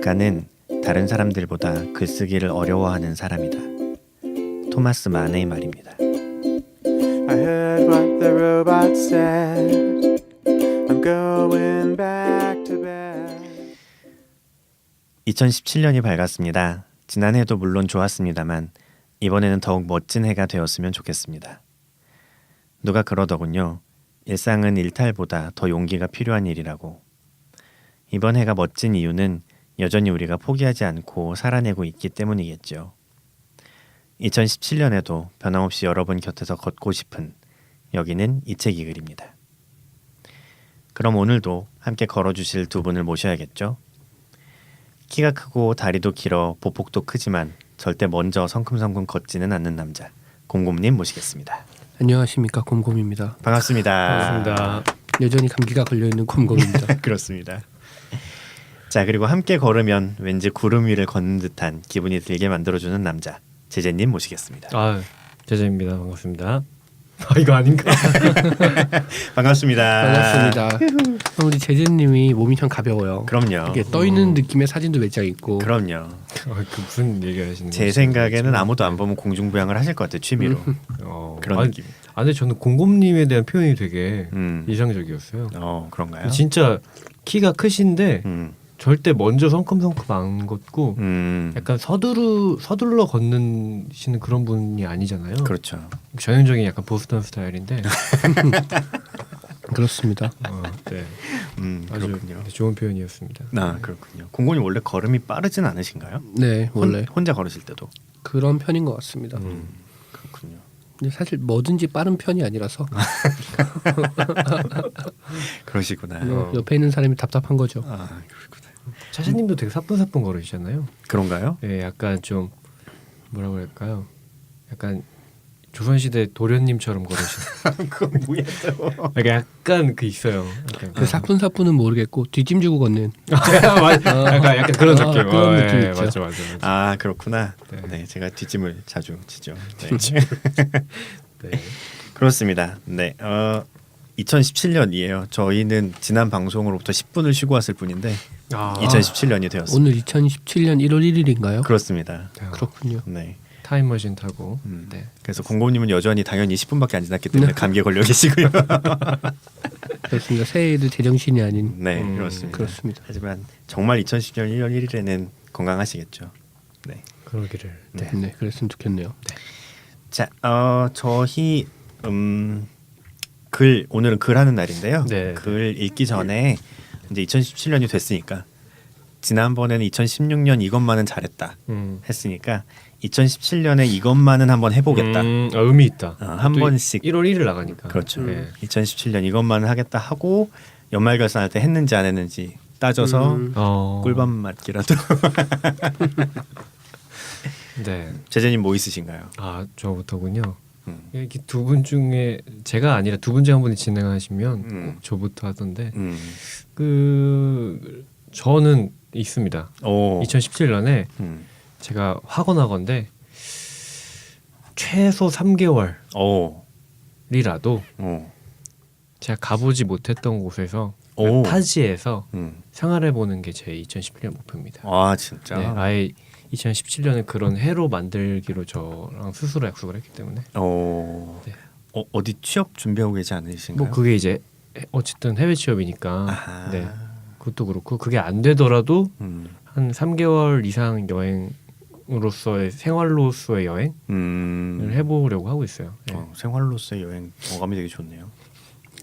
작가는 다른 사람들보다 글쓰기를 어려워하는 사람이다. 토마스 만의 말입니다. I heard what the robot said. I'm going back to bed. 2017년이 밝았습니다. 지난해도 물론 좋았습니다만 이번에는 더욱 멋진 해가 되었으면 좋겠습니다. 누가 그러더군요. 일상은 일탈보다 더 용기가 필요한 일이라고. 이번 해가 멋진 이유는 여전히 우리가 포기하지 않고 살아내고 있기 때문이겠죠. 2017년에도 변함없이 여러분 곁에서 걷고 싶은 여기는 이책이 글입니다. 그럼 오늘도 함께 걸어주실 두 분을 모셔야겠죠? 키가 크고 다리도 길어 보폭도 크지만 절대 먼저 성큼성큼 걷지는 않는 남자 곰곰님 모시겠습니다. 안녕하십니까, 곰곰입니다. 반갑습니다. 반갑습니다. 여전히 감기가 걸려있는 곰곰입니다. 그렇습니다. 자, 그리고 함께 걸으면 왠지 구름 위를 걷는 듯한 기분이 들게 만들어주는 남자 제재님 모시겠습니다. 아, 제재입니다. 반갑습니다. 아, 이거 아닌가? 반갑습니다. 반갑습니다. 우리 제재님이 몸이 참 가벼워요. 그럼요. 이게 떠있는 느낌의 사진도 몇 장 있고. 그럼요. 그 무슨 얘기를 하시는 제 거죠? 생각에는 아무도 안 보면 공중부양을 하실 것 같아요. 취미로. 그런 아니, 느낌. 근데 저는 곰곰님에 대한 표현이 되게 음. 이상적이었어요. 그런가요? 진짜 키가 크신데 음. 절대 먼저 성큼성큼 안 걷고 약간 서둘러 걷는시는 그런 분이 아니잖아요. 그렇죠. 전형적인 약간 보스턴 스타일인데. 그렇습니다. 네. 아주 그렇군요. 좋은 표현이었습니다. 아, 그렇군요. 공군이 원래 걸음이 빠르진 않으신가요? 네, 원래 혼자 걸으실 때도. 그런 편인 것 같습니다. 그렇군요. 근데 사실 뭐든지 빠른 편이 아니라서 그러시구나. 옆에 있는 사람이 답답한 거죠. 아, 그렇구나. 차샤님도 되게 사뿐사뿐 걸으시잖아요. 그런가요? 예, 약간 좀 뭐라고 할까요? 약간 조선시대 도련님처럼 걸으시는. 그건 뭐야 또. 약간 그 있어요. 약간 그 사뿐사뿐은 모르겠고 뒷짐지고 걷는 약간 그런 느낌. 그런 느낌 예, 있죠. 맞죠. 아, 그렇구나. 네. 네, 제가 뒷짐을 자주 지죠. 네. 네. 그렇습니다. 네, 2017년이에요. 저희는 지난 방송으로부터 10분을 쉬고 왔을 뿐인데 2017년이 되었습니다. 오늘 2017년 1월 1일인가요? 그렇습니다. 그렇군요. 네. 타임머신 타고. 네. 그래서 공공님은 여전히 당연히 10분밖에 안 지났기 때문에 감기에 걸려 계시고요. 그렇습니다. 새해에도 제정신이 아닌. 네, 그렇습니다. 그렇습니다. 하지만 정말 2010년 1월 1일에는 건강하시겠죠. 네. 그러기를. 네. 네, 그랬으면 좋겠네요. 자, 저희 오늘은 글 하는 날인데요. 네. 글 읽기 전에 이제 2017년이 됐으니까 지난번에는 2016년 이것만은 잘했다 했으니까 2017년에 이것만은 한번 해보겠다. 의미 있다. 한 또 번씩. 1월 1일 나가니까. 그렇죠. 네. 2017년 이것만은 하겠다 하고 연말 결산할 때 했는지 안 했는지 따져서 꿀밤 맞기라도. 네. 제재님 뭐 있으신가요? 아, 저부터군요. 이렇게 두 분 중에 제가 아니라 두 분 중 한 분이 진행하시면 꼭 저부터 하던데 저는 있습니다. 오. 2017년에 제가 학원학원데 최소 3개월이라도 제가 가보지 못했던 곳에서 오. 타지에서 생활해보는 게 제 2017년 목표입니다. 아, 진짜. 네, 아예 2017년에 그런 해로 만들기로 저랑 스스로 약속을 했기 때문에 네. 어디 취업 준비하고 계지 않으신가요? 뭐 그게 이제 어쨌든 해외 취업이니까 아하. 네, 그것도 그렇고 그게 안 되더라도 한 3개월 이상 여행으로서의 생활로서의 여행을 해보려고 하고 있어요. 네. 생활로서의 여행 어감이 되게 좋네요.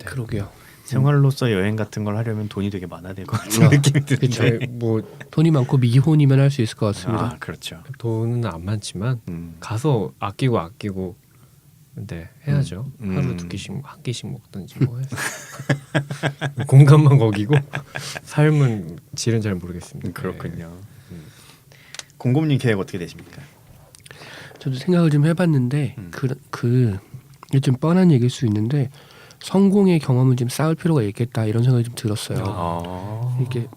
그러게요. 생활로서 여행 같은 걸 하려면 돈이 되게 많아야 될 것 같은 느낌이 드는데. 네, 뭐 돈이 많고 미혼이면 할 수 있을 것 같습니다. 아, 그렇죠. 돈은 안 많지만 가서 아끼고 네, 해야죠. 하루 두 끼씩 한 끼씩 먹든지 뭐 해서 공간만 거기고 삶은 질은 잘 모르겠습니다. 그렇군요. 공곰님 계획 어떻게 되십니까? 저도 생각을 좀 해봤는데 이게 좀 뻔한 얘기일 수 있는데 성공의 경험을 좀 쌓을 필요가 있겠다 이런 생각이 좀 들었어요. 이게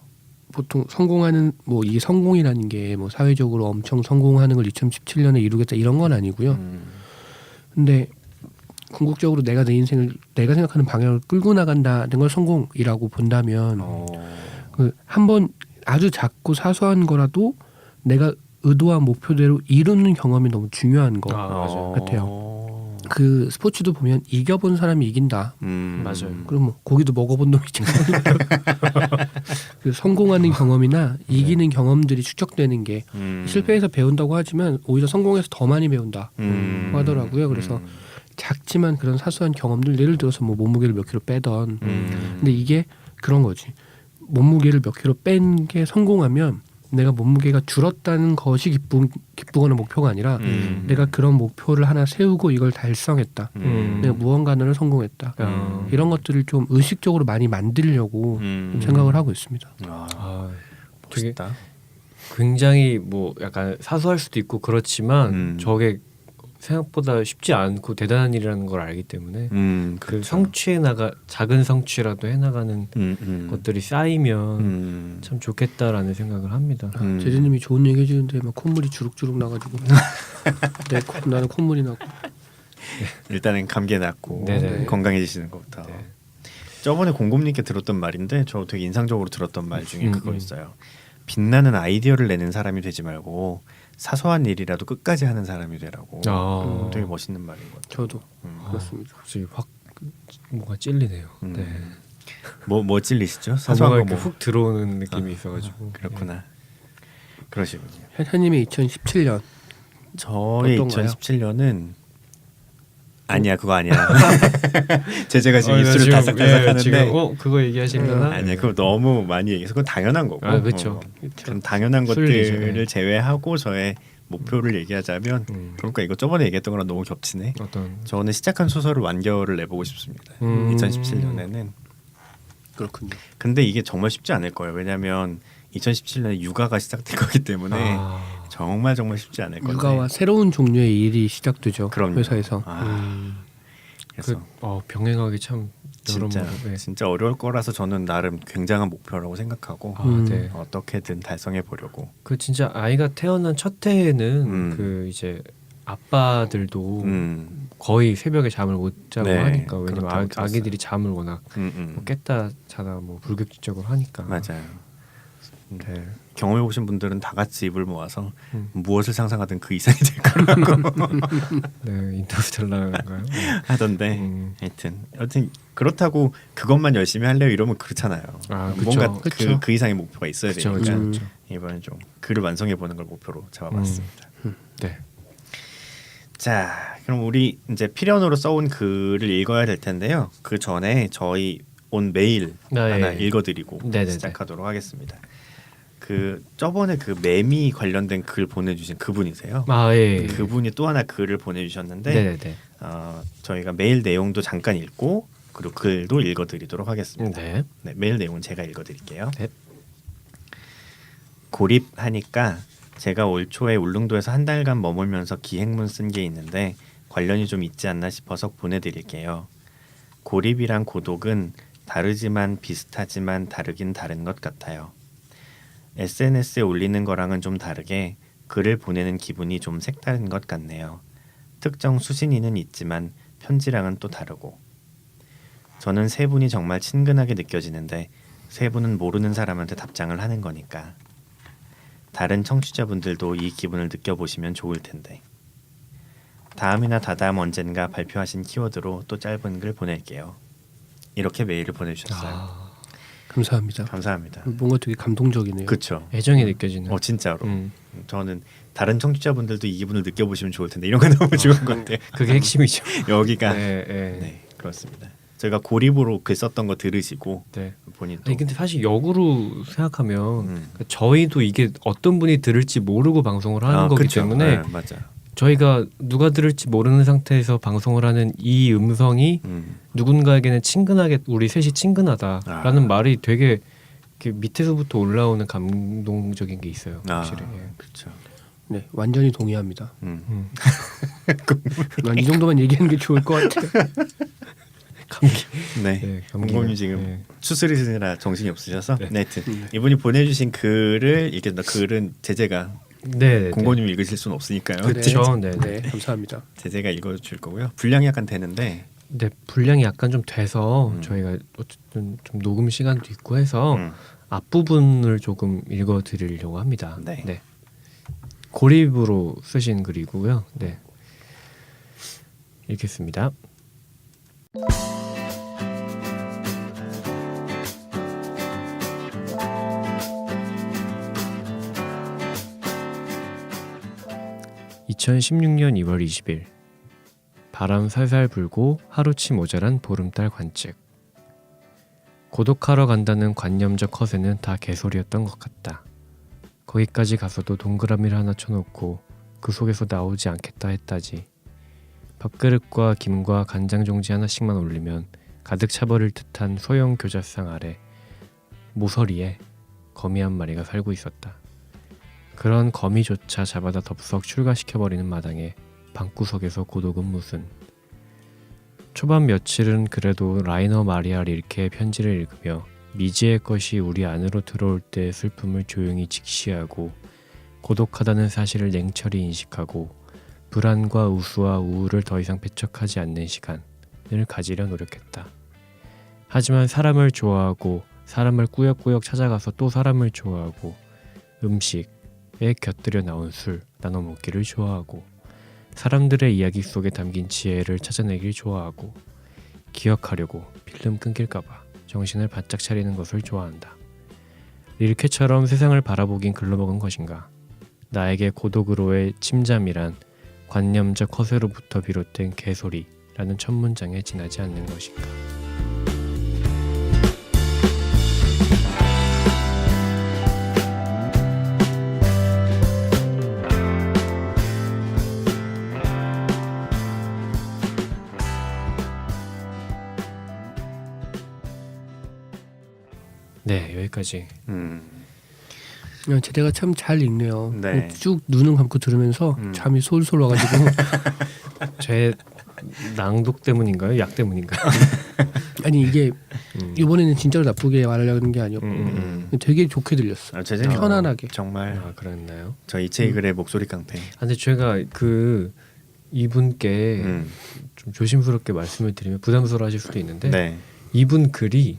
보통 성공하는 뭐 이게 성공이라는 게 뭐 사회적으로 엄청 성공하는 걸 2017년에 이루겠다 이런 건 아니고요. 근데 궁극적으로 내가 내 인생을 내가 생각하는 방향을 끌고 나간다는 걸 성공이라고 본다면 그 한 번 아주 작고 사소한 거라도 내가 의도한 목표대로 이루는 경험이 너무 중요한 거 맞아요. 같아요. 그 스포츠도 보면 이겨본 사람이 이긴다. 맞아요. 그럼 뭐 고기도 먹어본 놈이잖아요. 그 성공하는 경험이나 이기는 경험들이 축적되는 게 실패해서 배운다고 하지만 오히려 성공해서 더 많이 배운다 하더라고요. 그래서 작지만 그런 사소한 경험들, 예를 들어서 뭐 몸무게를 몇 킬로 빼던, 근데 이게 그런 거지. 몸무게를 몇 킬로 뺀 게 성공하면 내가 몸무게가 줄었다는 것이 기쁘거나 목표가 아니라 내가 그런 목표를 하나 세우고 이걸 달성했다. 내가 무언가를 성공했다. 이런 것들을 좀 의식적으로 많이 만들려고 좀 생각을 하고 있습니다. 되게 멋있다. 굉장히 뭐 약간 사소할 수도 있고 그렇지만 저게 생각보다 쉽지 않고 대단한 일이라는 걸 알기 때문에 그 그렇죠. 성취해 나가 작은 성취라도 해나가는 것들이 쌓이면 참 좋겠다라는 생각을 합니다. 제재님이 좋은 얘기 해주는데 막 콧물이 주룩주룩 나가지고 나는 콧물이 나고. 일단은 감기에 낫고 네네. 건강해지시는 것부터. 네. 저번에 공곰님께 들었던 말인데 저 되게 인상적으로 들었던 말 중에 그거 있어요. 빛나는 아이디어를 내는 사람이 되지 말고 사소한 일이라도 끝까지 하는 사람이 되라고. 되게 멋있는 말인 것 같아요. 저도 그렇습니다. 갑자기 확 뭔가 찔리네요. 네. 뭐 찔리시죠? 뭔가 사소한 거 이렇게 뭐. 훅 들어오는 느낌이 있어가지고 그렇구나. 그러시군요. 현현님의 2017년 저의 어떤가요? 2017년은 아니야 그거 아니야. 제가 지금 나 입술을 지금, 다삭다삭하는데 지금 그거 얘기하시려나? 아니야 그거 너무 많이 얘기해서 그건 당연한 거고. 그렇죠. 그럼 당연한 술리죠. 것들을 제외하고 저의 목표를 얘기하자면 그러니까 이거 저번에 얘기했던 거랑 너무 겹치네. 어떤 저는 시작한 소설을 완결을 내보고 싶습니다. 2017년에는. 그렇군요. 근데 이게 정말 쉽지 않을 거예요. 왜냐하면 2017년에 육아가 시작될 거기 때문에 정말 쉽지 않을 건데. 육아와 새로운 종류의 일이 시작되죠. 그럼요. 회사에서. 그래서 병행하기 참 진짜 여러모로 진짜 어려울 거라서 저는 나름 굉장한 목표라고 생각하고 네. 어떻게든 달성해 보려고. 그 진짜 아이가 태어난 첫 해에는 그 이제 아빠들도 거의 새벽에 잠을 못 자고 네, 하니까 왜냐면 그렇다고 들었어요. 아기들이 잠을 워낙 뭐 깼다 자다 뭐 불규칙적으로 하니까 맞아요. 네. 경험해 보신 분들은 다 같이 입을 모아서 무엇을 상상하든 그 이상이 될 거라고 네 인터스텔라인가요? 하던데 하여튼 그렇다고 그것만 열심히 하려고 이러면 그렇잖아요. 그쵸. 뭔가 그쵸. 그 이상의 목표가 있어야 그쵸, 되니까 그쵸. 이번엔 좀 글을 완성해 보는 걸 목표로 잡아봤습니다. 네. 자, 그럼 우리 이제 필연으로 써온 글을 읽어야 될 텐데요. 그 전에 저희 온 메일 하나 읽어드리고 네네네. 시작하도록 하겠습니다. 그 저번에 그 매미 관련된 글 보내주신 그분이세요. 예. 그분이 또 하나 글을 보내주셨는데 네네네. 저희가 메일 내용도 잠깐 읽고 그리고 글도 읽어드리도록 하겠습니다. 네. 네, 메일 내용은 제가 읽어드릴게요. 네. 고립하니까 제가 올 초에 울릉도에서 한 달간 머물면서 기행문 쓴 게 있는데 관련이 좀 있지 않나 싶어서 보내드릴게요. 고립이랑 고독은 다르지만 비슷하지만 다르긴 다른 것 같아요. SNS에 올리는 거랑은 좀 다르게 글을 보내는 기분이 좀 색다른 것 같네요. 특정 수신인은 있지만 편지랑은 또 다르고. 저는 세 분이 정말 친근하게 느껴지는데 세 분은 모르는 사람한테 답장을 하는 거니까. 다른 청취자분들도 이 기분을 느껴보시면 좋을 텐데. 다음이나 다다음 언젠가 발표하신 키워드로 또 짧은 글 보낼게요. 이렇게 메일을 보내주셨어요. 감사합니다. 감사합니다. 뭔가 되게 감동적이네요. 그렇죠. 애정이 느껴지는. 진짜로. 저는 다른 청취자분들도 이 기분을 느껴보시면 좋을 텐데 이런 거 너무 좋은 것 같아요. 그게 핵심이죠. 여기가 네. 네, 그렇습니다. 저희가 고립으로 글 썼던 거 들으시고 네. 본인 또 아니 근데 사실 역으로 생각하면 저희도 이게 어떤 분이 들을지 모르고 방송을 하는 거기 그쵸. 때문에 네, 맞아. 저희가 누가 들을지 모르는 상태에서 방송을 하는 이 음성이 누군가에게는 친근하게 우리 셋이 친근하다라는 말이 되게 이렇게 밑에서부터 올라오는 감동적인 게 있어요. 확실히. 그렇죠. 네, 완전히 동의합니다. 난 이 정도만 얘기하는 게 좋을 것 같아요. 감기. 네, 네, 공범님 지금 네. 추스리시느라 정신이 없으셔서 네. 네, 하여튼 이분이 보내주신 글을 읽겠습니다. 글은 제재가 네. 공범님이 읽으실 수는 없으니까요. 그렇죠. 네. 네, 감사합니다. 제재가 읽어줄 거고요. 분량이 약간 되는데 네, 분량이 약간 좀 돼서 저희가 어쨌든 좀 녹음 시간도 있고 해서 앞부분을 조금 읽어드리려고 합니다. 네. 고립으로 쓰신 글이고요. 네. 읽겠습니다. (2016년 2월 20일) 바람 살살 불고 하루치 모자란 보름달 관측. 고독하러 간다는 관념적 허세는 다 개소리였던 것 같다. 거기까지 가서도 동그라미를 하나 쳐놓고 그 속에서 나오지 않겠다 했다지. 밥그릇과 김과 간장 종지 하나씩만 올리면 가득 차버릴 듯한 소형 교자상 아래 모서리에 거미 한 마리가 살고 있었다. 그런 거미조차 잡아다 덥석 출가시켜버리는 마당에 방구석에서 고독은 무슨. 초반 며칠은 그래도 라이너 마리아 릴케의 편지를 읽으며 미지의 것이 우리 안으로 들어올 때의 슬픔을 조용히 직시하고 고독하다는 사실을 냉철히 인식하고 불안과 우수와 우울을 더 이상 배척하지 않는 시간을 가지려 노력했다. 하지만 사람을 좋아하고 사람을 꾸역꾸역 찾아가서 또 사람을 좋아하고 음식에 곁들여 나온 술 나눠 먹기를 좋아하고 사람들의 이야기 속에 담긴 지혜를 찾아내길 좋아하고 기억하려고 필름 끊길까봐 정신을 바짝 차리는 것을 좋아한다. 릴케처럼 세상을 바라보긴 글러먹은 것인가? 나에게 고독으로의 침잠이란 관념적 허세로부터 비롯된 개소리라는 첫 문장에 지나지 않는 것인가? 네, 여기까지. 제대가 참 잘 읽네요. 네. 쭉 눈을 감고 들으면서 잠이 솔솔 와가지고 제 낭독 때문인가요? 약 때문인가요? 아니 이게 이번에는 진짜로 나쁘게 말하려는 게 아니었고 되게 좋게 들렸어. 제재님 편안하게. 정말 아, 그랬나요? 저 이채이글의 목소리 깡패. 근데 제가 그 이분께 좀 조심스럽게 말씀을 드리면 부담스러워하실 수도 있는데 네. 이분 글이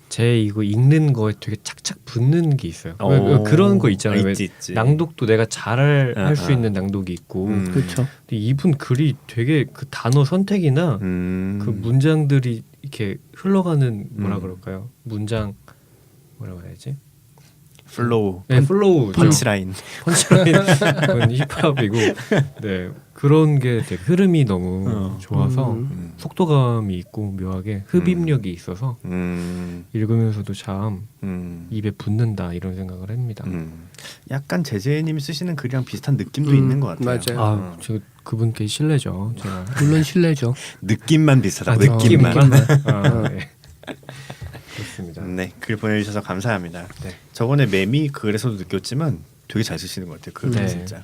제 이거 읽는 거에 되게 착착 붙는 게 있어요. 왜 그런 거 있잖아요. 왜 있지. 낭독도 내가 잘 할 수 있는 낭독이 있고. 그렇죠. 근데 이분 글이 되게 그 단어 선택이나 그 문장들이 이렇게 흘러가는 뭐라 그럴까요? 문장 뭐라고 해야지? 플로우, 네, 플로우, 펀치라인. 펀치라인, 힙합이고, 네 그런 게 되게 흐름이 너무 좋아서 속도감이 있고 묘하게 흡입력이 있어서 읽으면서도 참 입에 붙는다 이런 생각을 합니다. 약간 제재님이 쓰시는 글이랑 비슷한 느낌도 있는 것 같아요. 맞아요. 아, 제가 그분께 신뢰죠. 제가 물론 신뢰죠. 느낌만 비슷하다. 아, 느낌만. 아, 네. 그렇습니다. 네, 글 보내주셔서 감사합니다. 네. 저번에 매미 글에서도 느꼈지만 되게 잘 쓰시는 것 같아요. 글도 네. 진짜.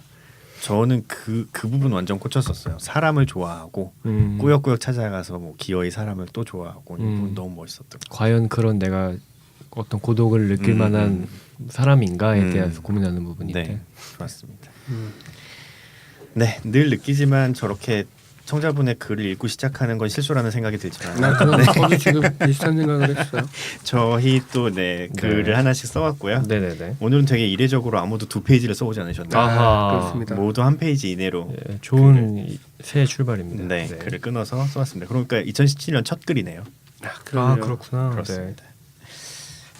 저는 그 부분 완전 꽂혔었어요. 사람을 좋아하고 음. 꾸역꾸역 찾아가서 뭐 기어이 사람을 또 좋아하고 이 부분 너무 멋있었던 것 과연 그런 내가 어떤 고독을 느낄 만한 사람인가에 대해서 고민하는 부분이 네, 있대. 좋았습니다. 네, 늘 느끼지만 저렇게 청자분의 글을 읽고 시작하는 건 실수라는 생각이 들지만 저도 지금 비슷한 생각을 했어요. 저희 또 글을 하나씩 써왔고요. 네네네. 오늘은 되게 이례적으로 아무도 2페이지를 써오지 않으셨나요? 아하. 그렇습니다. 모두 한 페이지 이내로 네, 좋은 새 출발입니다. 네, 글을 끊어서 써왔습니다. 그러니까 2017년 첫 글이네요. 아 그렇구나. 그렇습니다.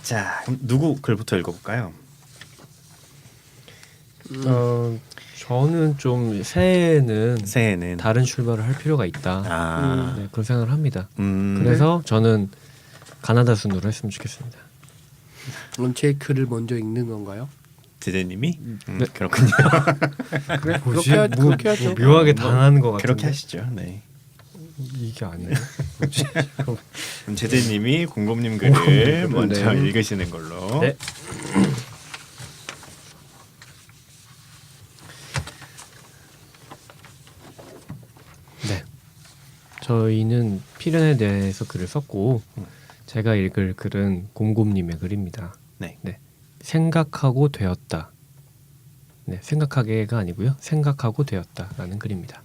자, 그럼 누구 글부터 읽어볼까요? 저는 좀 새해에는 다른 다른 출발을 할 필요가 있다. 네, 그런 생각을 합니다. 그래서 저는 가나다 순으로 했으면 좋겠습니다. 그럼 제 글을 먼저 읽는 건가요? 제재님이 네. 그렇군요. 그래, 뭐지? 그렇게 하죠. 묘하게 당한 것 같은데. 그렇게 하시죠. 네. 이게 아니에요. 그럼 제재님이 공곰님 글을 먼저 네. 읽으시는 걸로. 네. 네. 저희는 필연에 대해서 글을 썼고 제가 읽을 글은 곰곰님의 글입니다. 네. 생각하고 되었다. 네, 생각하게가 아니고요. 생각하고 되었다라는 글입니다.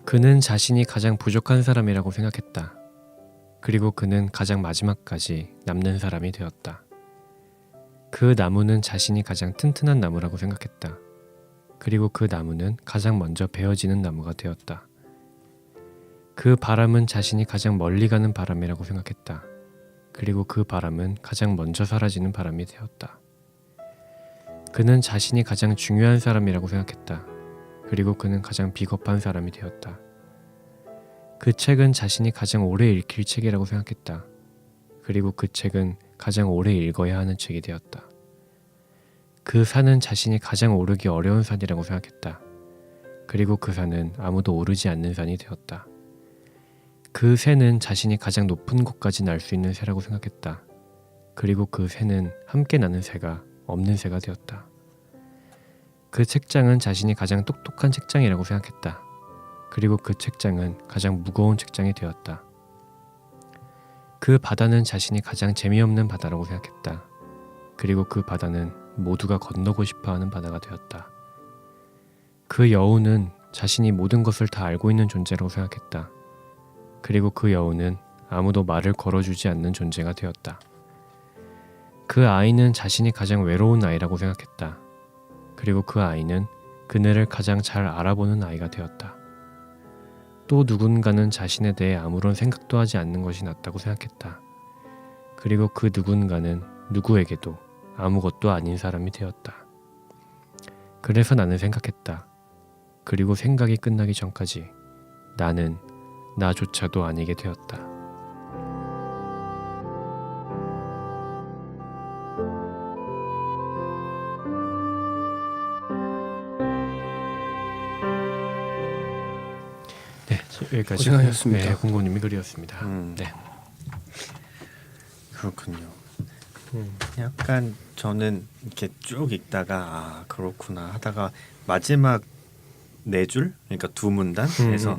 그는 자신이 가장 부족한 사람이라고 생각했다. 그리고 그는 가장 마지막까지 남는 사람이 되었다. 그 나무는 자신이 가장 튼튼한 나무라고 생각했다. 그리고 그 나무는 가장 먼저 베어지는 나무가 되었다. 그 바람은 자신이 가장 멀리 가는 바람이라고 생각했다. 그리고 그 바람은 가장 먼저 사라지는 바람이 되었다. 그는 자신이 가장 중요한 사람이라고 생각했다. 그리고 그는 가장 비겁한 사람이 되었다. 그 책은 자신이 가장 오래 읽힐 책이라고 생각했다. 그리고 그 책은 가장 오래 읽어야 하는 책이 되었다. 그 산은 자신이 가장 오르기 어려운 산이라고 생각했다. 그리고 그 산은 아무도 오르지 않는 산이 되었다. 그 새는 자신이 가장 높은 곳까지 날 수 있는 새라고 생각했다. 그리고 그 새는 함께 나는 새가 없는 새가 되었다. 그 책장은 자신이 가장 똑똑한 책장이라고 생각했다. 그리고 그 책장은 가장 무거운 책장이 되었다. 그 바다는 자신이 가장 재미없는 바다라고 생각했다. 그리고 그 바다는 모두가 건너고 싶어하는 바다가 되었다. 그 여우는 자신이 모든 것을 다 알고 있는 존재라고 생각했다. 그리고 그 여우는 아무도 말을 걸어주지 않는 존재가 되었다. 그 아이는 자신이 가장 외로운 아이라고 생각했다. 그리고 그 아이는 그네를 가장 잘 알아보는 아이가 되었다. 또 누군가는 자신에 대해 아무런 생각도 하지 않는 것이 낫다고 생각했다. 그리고 그 누군가는 누구에게도 아무것도 아닌 사람이 되었다. 그래서 나는 생각했다. 그리고 생각이 끝나기 전까지 나는 나조차도 아니게 되었다. 네, 여기까지 고생하셨습니다. 네, 공고님이 글이었습니다. 네. 그렇군요. 약간 저는 이렇게 쭉 읽다가 아 그렇구나 하다가 마지막 네 줄, 그러니까 두 문단에서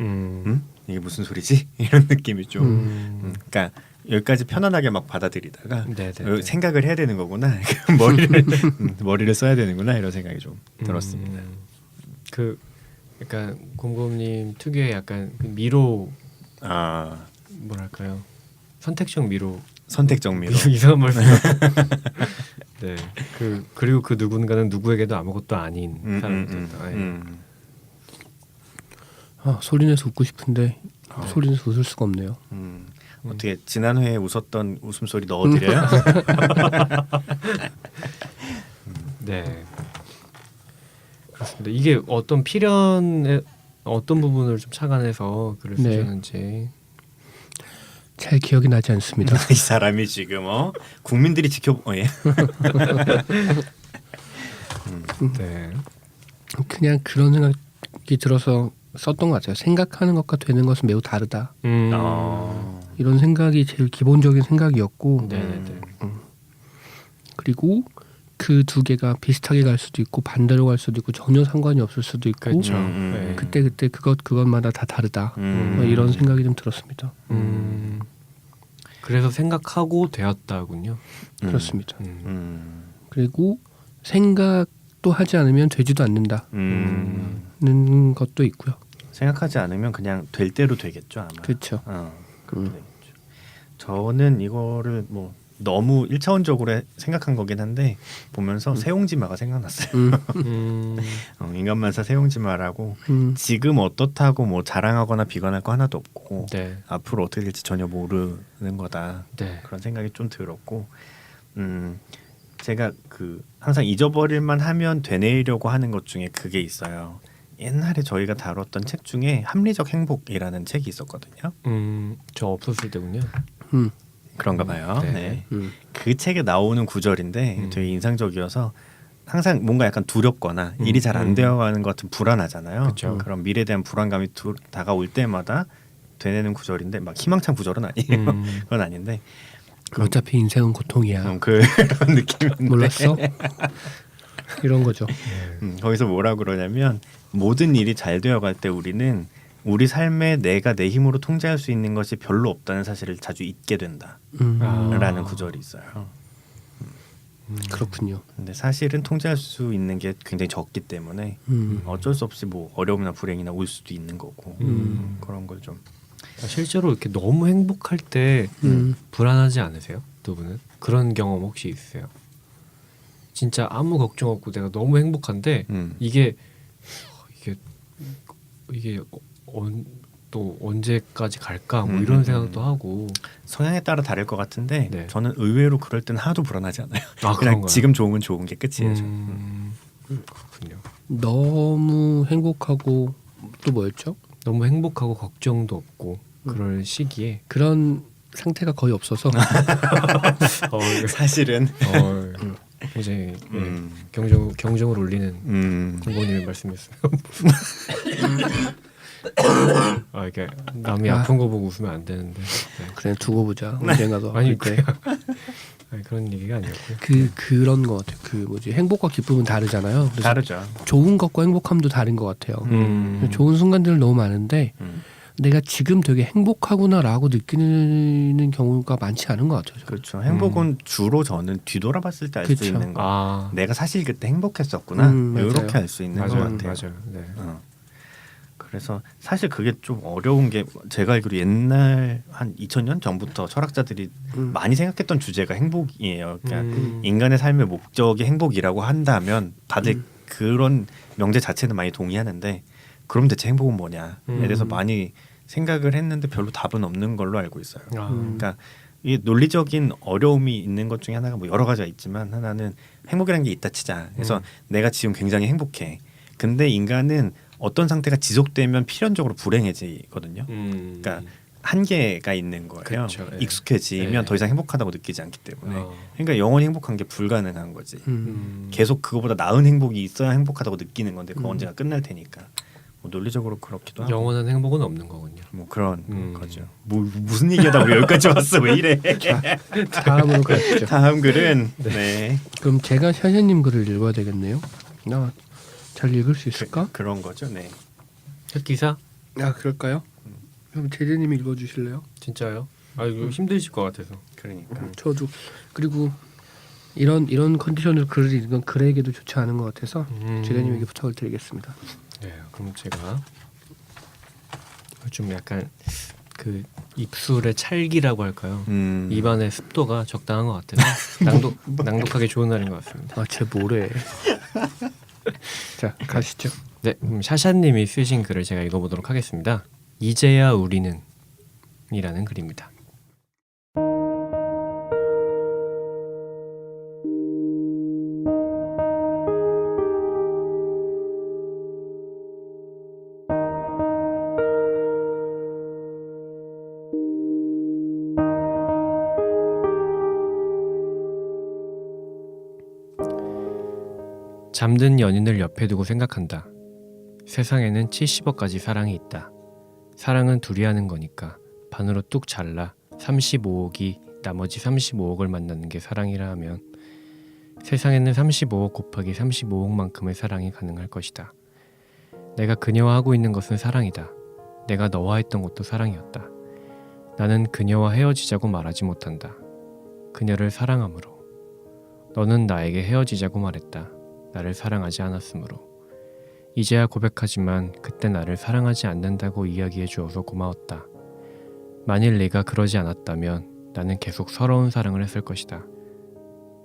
이게 무슨 소리지? 이런 느낌이 좀 그러니까 여기까지 편안하게 막 받아들이다가 네네네. 생각을 해야 되는 거구나 머리를 써야 되는구나 이런 생각이 좀 들었습니다. 그 약간 공범님 특유의 약간 그 미로 아 뭐랄까요? 선택적 미로 선택적 미로 이상한 말씀. 네. 그리고 그 누군가는 누구에게도 아무것도 아닌 사람이 됐다. 소리내서 웃고 싶은데 소리내서 웃을 수가 없네요. 어떻게 지난 회에 웃었던 웃음소리 넣어드려요? 네. 그렇습니다. 이게 어떤 필연의 어떤 부분을 좀 착안해서 글을 네. 쓰셨는지. 잘 기억이 나지 않습니다. 이 사람이 지금 국민들이 예. 네. 그냥 그런 생각이 들어서 썼던 것 같아요. 생각하는 것과 되는 것은 매우 다르다. 이런 생각이 제일 기본적인 생각이었고 네네네. 그리고 그 두 개가 비슷하게 갈 수도 있고 반대로 갈 수도 있고 전혀 상관이 없을 수도 있고 그렇죠. 네. 그때 그것마다 다 다르다. 이런 생각이 좀 들었습니다. 그래서 생각하고 되었다군요. 그렇습니다. 그리고 생각도 하지 않으면 되지도 않는다는 것도 있고요. 생각하지 않으면 그냥 될 대로 되겠죠 아마. 그렇죠. 되겠죠. 저는 이거를 뭐 너무 1차원적으로 생각한 거긴 한데 보면서 세옹지마가 생각났어요. 인간만사 세옹지마라고 지금 어떻다고 뭐 자랑하거나 비관할 거 하나도 없고 네. 앞으로 어떻게 될지 전혀 모르는 거다. 네. 그런 생각이 좀 들었고 제가 항상 잊어버릴만 하면 되뇌이려고 하는 것 중에 그게 있어요. 옛날에 저희가 다뤘던 책 중에 합리적 행복이라는 책이 있었거든요. 저 없었을 때군요. 그런가 봐요. 네. 네. 그 책에 나오는 구절인데 되게 인상적이어서 항상 뭔가 약간 두렵거나 일이 잘 안 되어가는 것 같은 불안하잖아요. 그쵸. 그런 미래에 대한 불안감이 다가올 때마다 되뇌는 구절인데 막 희망찬 구절은 아니에요. 그건 아닌데 어차피 인생은 고통이야. 그런 느낌인데 몰랐어? 이런 거죠. 거기서 뭐라 그러냐면 모든 일이 잘 되어갈 때 우리는 우리 삶에 내가 내 힘으로 통제할 수 있는 것이 별로 없다는 사실을 자주 잊게 된다라는 구절이 있어요. 그렇군요. 근데 사실은 통제할 수 있는 게 굉장히 적기 때문에 어쩔 수 없이 뭐 어려움이나 불행이나 올 수도 있는 거고 그런 걸 좀 실제로 이렇게 너무 행복할 때 불안하지 않으세요? 두 분은 그런 경험 혹시 있으세요? 진짜 아무 걱정 없고 내가 너무 행복한데 이게 또 언제까지 갈까 뭐 이런 생각도 하고. 성향에 따라 다를 것 같은데 네. 저는 의외로 그럴 때는 하나도 불안하지 않아요. 아, 그냥 그런가요? 지금 좋은 건 좋은 게 끝이에요. 그렇군요. 너무 행복하고 또 뭐였죠? 너무 행복하고 걱정도 없고 그럴 시기에 그런 상태가 거의 없어서 사실은 굉장히 음. 경정을 울리는 공보님의 말씀이었어요. 이게 남이 아픈 거 보고 웃으면 안 되는데. 네. 그래 두고 보자. 언젠가도 아니 아플 때. 그런 얘기가 아니었고요. 그런 거 같아요. 그 뭐지 행복과 기쁨은 다르잖아요. 그래서 다르죠. 좋은 것과 행복함도 다른 것 같아요. 좋은 순간들은 너무 많은데 내가 지금 되게 행복하구나라고 느끼는 경우가 많지 않은 것 같아요. 저는. 그렇죠. 행복은 주로 저는 뒤돌아봤을 때 알 수 그쵸. 있는 거. 내가 사실 그때 행복했었구나. 맞아요. 이렇게 알 수 있는 것 같아요. 맞아요. 네. 그래서 사실 그게 좀 어려운 게 제가 알기로 옛날 한 2000년 전부터 철학자들이 많이 생각했던 주제가 행복이에요. 그러니까 인간의 삶의 목적이 행복이라고 한다면 다들 그런 명제 자체는 많이 동의하는데 그럼 대체 행복은 뭐냐에 대해서 많이 생각을 했는데 별로 답은 없는 걸로 알고 있어요. 그러니까 이 논리적인 어려움이 있는 것 중에 하나가 뭐 여러 가지가 있지만 하나는 행복이라는 게 있다 치자. 그래서 내가 지금 굉장히 행복해. 근데 인간은 어떤 상태가 지속되면 필연적으로 불행해지거든요. 그러니까 한계가 있는 거예요. 그렇죠. 예. 익숙해지면 예. 더 이상 행복하다고 느끼지 않기 때문에. 그러니까 영원히 행복한 게 불가능한 거지. 계속 그거보다 나은 행복이 있어야 행복하다고 느끼는 건데 그거 언제가 끝날 테니까. 뭐 논리적으로 그렇기도 하고. 영원한 행복은 없는 거군요. 뭐 그런 거죠. 무슨 얘기하다 우리 여기까지 왔어. 왜 이래? 다음으로 가시죠. 다음 글은 네. 그럼 제가 샤샤님 글을 읽어야 되겠네요. 잘 읽을 수 있을까? 그런 거죠. 네. 첫 기사? 그럴까요? 그럼 제재님이 읽어주실래요? 진짜요? 이거 힘드실 것 같아서. 그러니까. 저도 그리고 이런 컨디션으로 글을 읽은 글에게도 좋지 않은 것 같아서 제재님에게 부탁을 드리겠습니다. 네, 그럼 제가 좀 약간 그 입술의 찰기라고 할까요? 입안의 습도가 적당한 것 같아서 낭독하기 좋은 날인 것 같습니다. 제 모래. 자 가시죠. 네, 샤샤님이 쓰신 글을 제가 읽어보도록 하겠습니다. 이제야 우리는 이라는 글입니다. 잠든 연인을 옆에 두고 생각한다. 세상에는 70억 가지 사랑이 있다. 사랑은 둘이 하는 거니까 반으로 뚝 잘라 35억이 나머지 35억을 만나는 게 사랑이라 하면 세상에는 35억 곱하기 35억만큼의 사랑이 가능할 것이다. 내가 그녀와 하고 있는 것은 사랑이다. 내가 너와 했던 것도 사랑이었다. 나는 그녀와 헤어지자고 말하지 못한다. 그녀를 사랑함으로. 너는 나에게 헤어지자고 말했다. 나를 사랑하지 않았으므로. 이제야 고백하지만 그때 나를 사랑하지 않는다고 이야기해 주어서 고마웠다. 만일 네가 그러지 않았다면 나는 계속 서러운 사랑을 했을 것이다.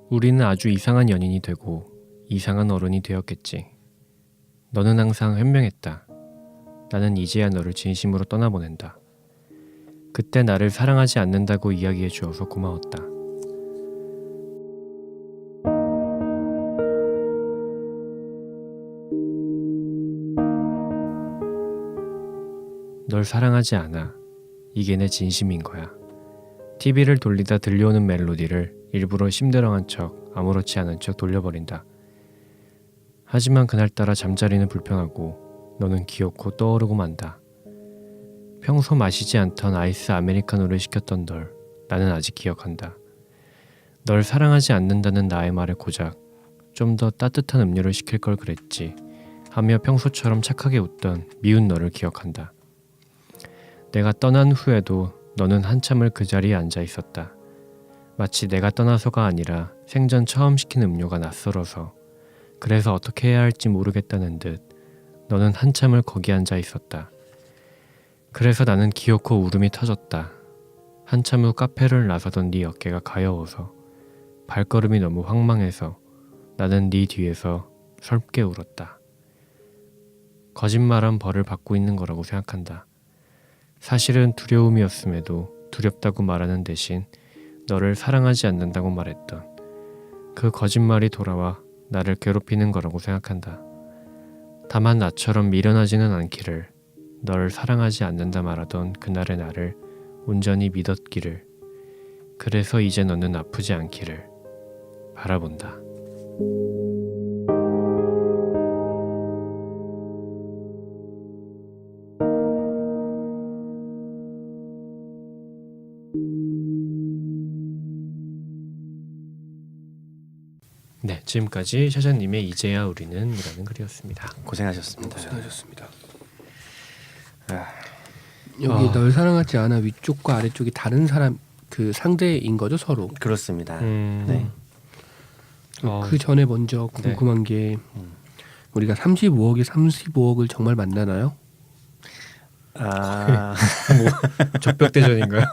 우리는 아주 이상한 연인이 되고 이상한 어른이 되었겠지. 너는 항상 현명했다. 나는 이제야 너를 진심으로 떠나보낸다. 그때 나를 사랑하지 않는다고 이야기해 주어서 고마웠다. 널 사랑하지 않아. 이게 내 진심인 거야. TV를 돌리다 들려오는 멜로디를 일부러 심드렁한 척 아무렇지 않은 척 돌려버린다. 하지만 그날따라 잠자리는 불편하고 너는 귀엽고 떠오르고 만다. 평소 마시지 않던 아이스 아메리카노를 시켰던 널 나는 아직 기억한다. 널 사랑하지 않는다는 나의 말에 고작 좀 더 따뜻한 음료를 시킬 걸 그랬지 하며 평소처럼 착하게 웃던 미운 너를 기억한다. 내가 떠난 후에도 너는 한참을 그 자리에 앉아 있었다. 마치 내가 떠나서가 아니라 생전 처음 시킨 음료가 낯설어서 그래서 어떻게 해야 할지 모르겠다는 듯 너는 한참을 거기 앉아 있었다. 그래서 나는 기어코 울음이 터졌다. 한참 후 카페를 나서던 네 어깨가 가여워서 발걸음이 너무 황망해서 나는 네 뒤에서 설게 울었다. 거짓말한 벌을 받고 있는 거라고 생각한다. 사실은 두려움이었음에도 두렵다고 말하는 대신 너를 사랑하지 않는다고 말했던 그 거짓말이 돌아와 나를 괴롭히는 거라고 생각한다. 다만 나처럼 미련하지는 않기를, 너를 사랑하지 않는다 말하던 그날의 나를 온전히 믿었기를, 그래서 이제 너는 아프지 않기를 바라본다. 네, 지금까지 샤샤님의 이제야 우리는이라는 글이었습니다. 고생하셨습니다. 고생하셨습니다. 아, 여기 널 사랑하지 않아 위쪽과 아래쪽이 다른 사람 그 상대인 거죠 서로. 그렇습니다. 네. 그 전에 먼저 궁금한 게 우리가 35억에 35억을 정말 만나나요? 아, 적벽대전인가요?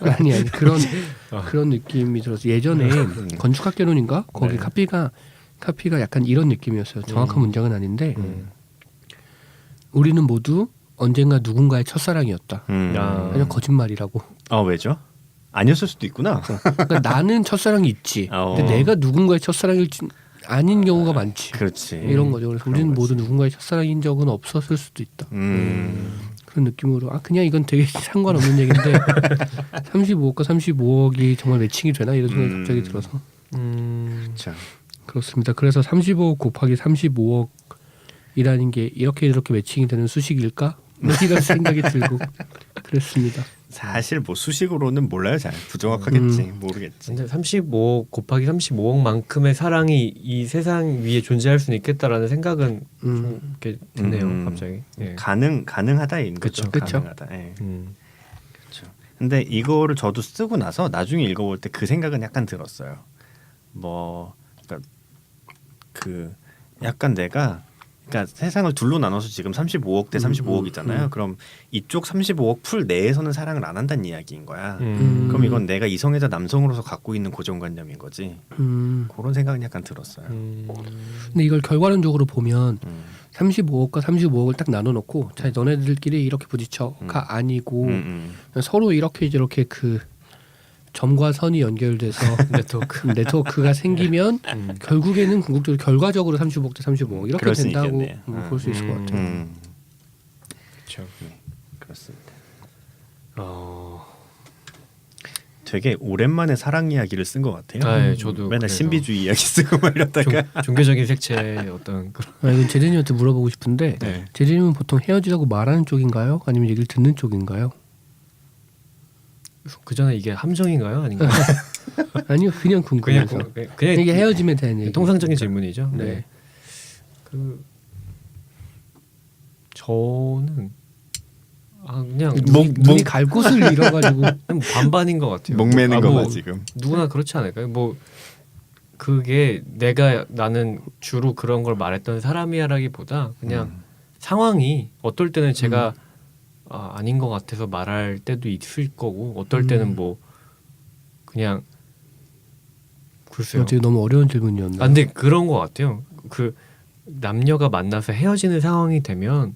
아니 그런 느낌이 들어서 예전에 건축학개론인가 거기 네. 카피가 약간 이런 느낌이었어요. 정확한 문장은 아닌데 우리는 모두 언젠가 누군가의 첫사랑이었다. 야. 그냥 거짓말이라고. 왜죠? 아니었을 수도 있구나. 그러니까 나는 첫사랑이 있지. 근데 내가 누군가의 첫사랑일지 아닌 경우가 많지. 그렇지. 이런 거죠. 그래서 우리는 거지. 모두 누군가의 첫사랑인 적은 없었을 수도 있다. 그런 느낌으로 그냥 이건 되게 상관없는 얘기인데 35억과 35억이 정말 매칭이 되나 이런 생각이 갑자기 들어서 그렇죠. 그렇습니다. 그래서 35억 곱하기 35억이라는 게 이렇게 매칭이 되는 수식일까? 이런 생각이 들고 그랬습니다. 사실 뭐 수식으로는 몰라요. 잘 부정확하겠지. 모르겠지. 근데 35 곱하기 35억만큼의 사랑이 이 세상 위에 존재할 수는 있겠다라는 생각은 좀 이렇게 드네요. 갑자기. 예. 가능하다인 거죠. 그쵸. 가능하다. 예. 그렇죠. 근데 이거를 저도 쓰고 나서 나중에 읽어볼 때 그 생각은 약간 들었어요. 뭐 그러니까 그 약간 내가 그러니까 세상을 둘로 나눠서 지금 35억 대 35억이잖아요. 그럼 이쪽 35억 풀 내에서는 사랑을 안 한다는 이야기인 거야. 그럼 이건 내가 이성애자 남성으로서 갖고 있는 고정관념인 거지. 그런 생각은 약간 들었어요. 근데 이걸 결과론적으로 보면 35억과 35억을 딱 나눠놓고 자 너네들끼리 이렇게 부딪혀가 아니고 서로 이렇게 그 점과 선이 연결돼서 네트워크가 생기면 결국에는 궁극적으로 결과적으로 35억 대 35억 이렇게 그럴 수 된다고 있겠네요. 볼 수 있을 것 같아요. 그렇죠. 그렇습니다. 되게 오랜만에 사랑 이야기를 쓴 것 같아요. 아, 예, 저도 맨날 그래서. 신비주의 이야기 쓰고 막 이러다가 종교적인 색채의 어떤 그런 이건 제재님한테 물어보고 싶은데 네. 제재님은 보통 헤어지자고 말하는 쪽인가요? 아니면 얘기를 듣는 쪽인가요? 그 전에 이게 함정인가요, 아닌가요? 아니요, 그냥 궁금해서. 그냥 이게 헤어짐에 대한 얘기. 통상적인 질문이죠. 네. 네. 그 저는 그냥 눈이 갈 곳을 잃어가지고 그냥 반반인 것 같아요. 목매는 뭐 거만 지금. 누구나 그렇지 않을까요? 뭐 그게 나는 주로 그런 걸 말했던 사람이야라기보다 그냥 상황이 어떨 때는 제가 아닌 것 같아서 말할 때도 있을 거고 어떨 때는 뭐 그냥 글쎄요. 되게 너무 어려운 질문이었나? 근데 그런 것 같아요. 그 남녀가 만나서 헤어지는 상황이 되면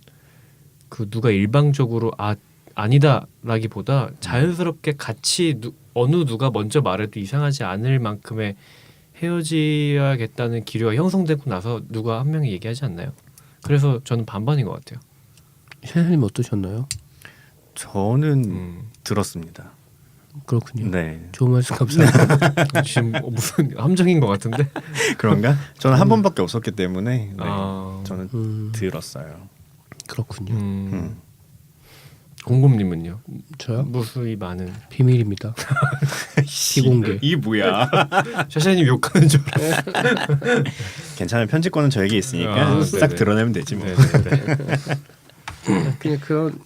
그 누가 일방적으로 아니다라기보다 자연스럽게 같이 어느 누가 먼저 말해도 이상하지 않을 만큼의 헤어져야겠다는 기류가 형성되고 나서 누가 한 명이 얘기하지 않나요? 그래서 저는 반반인 것 같아요. 샤샤님 어떠셨나요? 저는 들었습니다. 그렇군요. 네. 좋은 말씀 감사합니다. 지금 무슨 함정인 것 같은데? 그런가? 저는 한 번밖에 없었기 때문에 네. 아. 저는 들었어요. 그렇군요. 공곰님은요? 저요? 무수히 많은 비밀입니다. 비공개. 이 뭐야? 샤샤님 욕하는 줄 알았어요. 괜찮아요. 편집권은 저에게 있으니까 싹 네네. 드러내면 되지 뭐. 네네네. 그냥 그런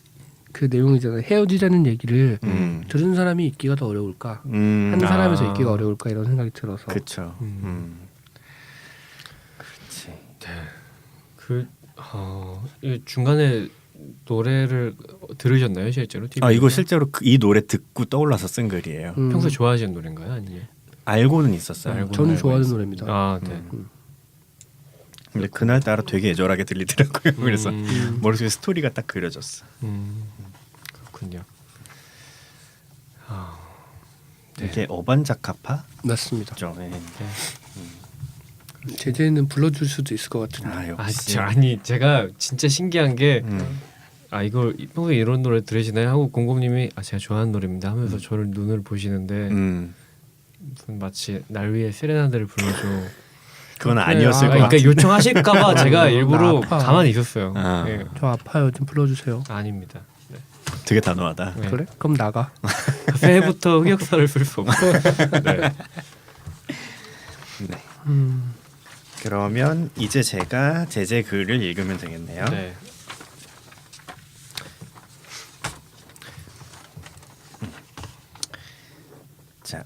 그 내용이잖아요. 헤어지자는 얘기를 음. 들은 사람이 읽기가 더 어려울까, 음. 한 사람에서 아. 읽기가 어려울까 이런 생각이 들어서. 그렇죠. 그렇지. 이 중간에 노래를 들으셨나요 실제로? 아 TV에서? 이거 실제로 이 노래 듣고 떠올라서 쓴 글이에요. 평소에 좋아하시는 노래인가요? 아니면? 알고는 있었어요. 알고는 저는 알고 좋아하는 있었어요. 노래입니다. 아, 네. 근데 그날 따라 되게 애절하게 들리더라고요. 그래서 머릿속에 스토리가 딱 그려졌어. 그렇군요. 이게 어반자카파? 맞습니다. 죠. 네. 제재는 불러줄 수도 있을 것 같은데. 아 아, 역시. 아니 제가 진짜 신기한 게 이걸 평소에 이런 노래 들으시나요? 하고 공공님이 제가 좋아하는 노래입니다 하면서 저를 눈을 보시는데 무슨 마치 날 위해 세레나데를 불러줘. 그건 그래, 아니었을 것 그러니까 같아. 요청하실까봐 제가 일부러 나 아파. 가만히 있었어요. 아. 예. 저 아파요. 좀 불러주세요. 아닙니다. 네. 되게 단호하다. 네. 그래? 그럼 나가. 새해부터 흑역사를 쓸 수 없고. 네. 네. 음, 그러면 이제 제가 제제 글을 읽으면 되겠네요. 네. 자,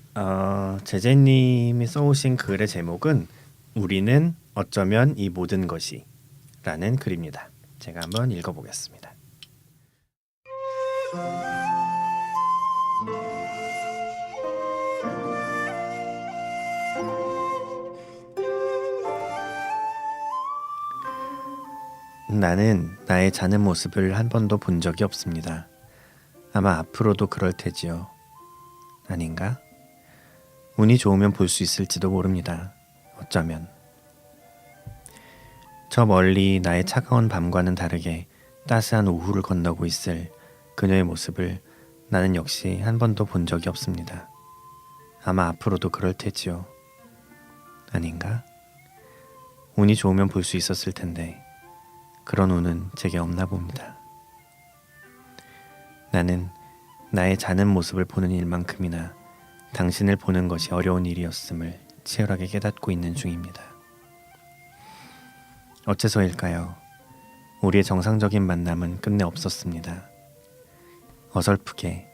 제제님이 써오신 글의 제목은 우리는 어쩌면 이 모든 것이라는 글입니다. 제가 한번 읽어보겠습니다. 나는 나의 자는 모습을 한 번도 본 적이 없습니다. 아마 앞으로도 그럴 테지요. 아닌가? 운이 좋으면 볼 수 있을지도 모릅니다. 어쩌면. 저 멀리 나의 차가운 밤과는 다르게 따스한 오후를 건너고 있을 그녀의 모습을 나는 역시 한 번도 본 적이 없습니다. 아마 앞으로도 그럴 테지요. 아닌가? 운이 좋으면 볼 수 있었을 텐데 그런 운은 제게 없나 봅니다. 나는 나의 자는 모습을 보는 일만큼이나 당신을 보는 것이 어려운 일이었음을 치열하게 깨닫고 있는 중입니다. 어째서일까요? 우리의 정상적인 만남은 끝내 없었습니다. 어설프게,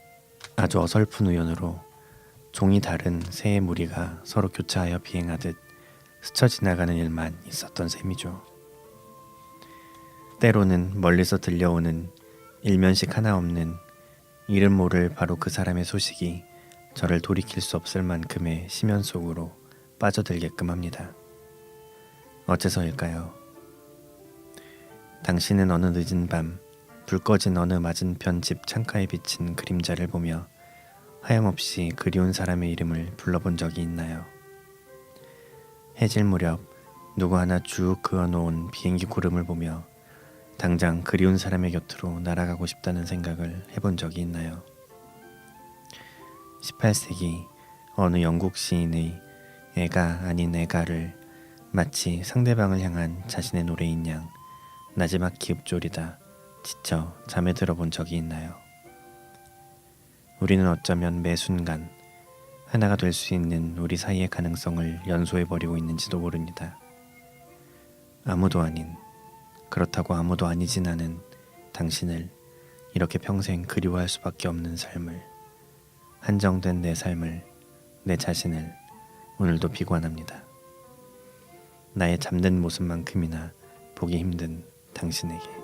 아주 어설픈 우연으로 종이 다른 새의 무리가 서로 교차하여 비행하듯 스쳐 지나가는 일만 있었던 셈이죠. 때로는 멀리서 들려오는 일면식 하나 없는 이름 모를 바로 그 사람의 소식이 저를 돌이킬 수 없을 만큼의 심연 속으로 빠져들게끔 합니다. 어째서일까요? 당신은 어느 늦은 밤 불 꺼진 어느 맞은편 집 창가에 비친 그림자를 보며 하염없이 그리운 사람의 이름을 불러본 적이 있나요? 해질 무렵 누구 하나 쭉 그어놓은 비행기 구름을 보며 당장 그리운 사람의 곁으로 날아가고 싶다는 생각을 해본 적이 있나요? 18세기 어느 영국 시인의 애가 아닌 애가를 마치 상대방을 향한 자신의 노래인 양 나지막히 읊조리다 지쳐 잠에 들어본 적이 있나요? 우리는 어쩌면 매 순간 하나가 될 수 있는 우리 사이의 가능성을 연소해버리고 있는지도 모릅니다. 아무도 아닌, 그렇다고 아무도 아니진 않은 당신을 이렇게 평생 그리워할 수밖에 없는 삶을, 한정된 내 삶을, 내 자신을 오늘도 비관합니다. 나의 잠든 모습만큼이나 보기 힘든 당신에게.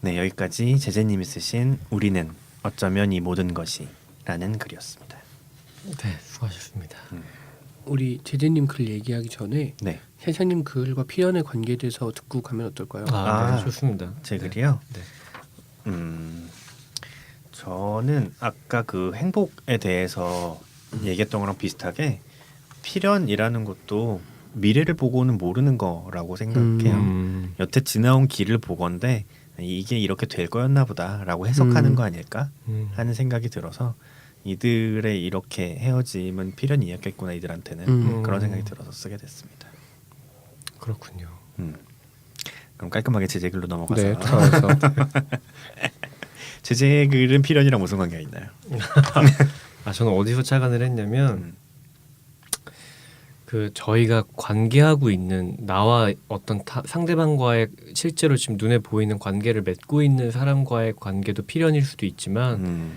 네, 여기까지 제재님이 쓰신 우리는 어쩌면 이 모든 것이 라는 글이었습니다. 네, 수고하셨습니다. 우리 제재님 글 얘기하기 전에 네, 혜샤님 글과 피연의 관계에 대해서 듣고 가면 어떨까요? 아, 네, 좋습니다. 제 글이요? 네. 저는 아까 그 행복에 대해서 얘기했던 거랑 비슷하게 필연이라는 것도 미래를 보고는 모르는 거라고 생각해요. 여태 지나온 길을 보건데 이게 이렇게 될 거였나 보다라고 해석하는 거 아닐까 하는 생각이 들어서 이들의 이렇게 헤어짐은 필연이었겠구나 이들한테는 그런 생각이 들어서 쓰게 됐습니다. 그렇군요. 그럼 깔끔하게 제재 글로 넘어가서 네, 들어가서 제재 글은 필연이랑 무슨 관계가 있나요? 아 저는 어디서 착안을 했냐면 그 저희가 관계하고 있는 나와 어떤 상대방과의 실제로 지금 눈에 보이는 관계를 맺고 있는 사람과의 관계도 필연일 수도 있지만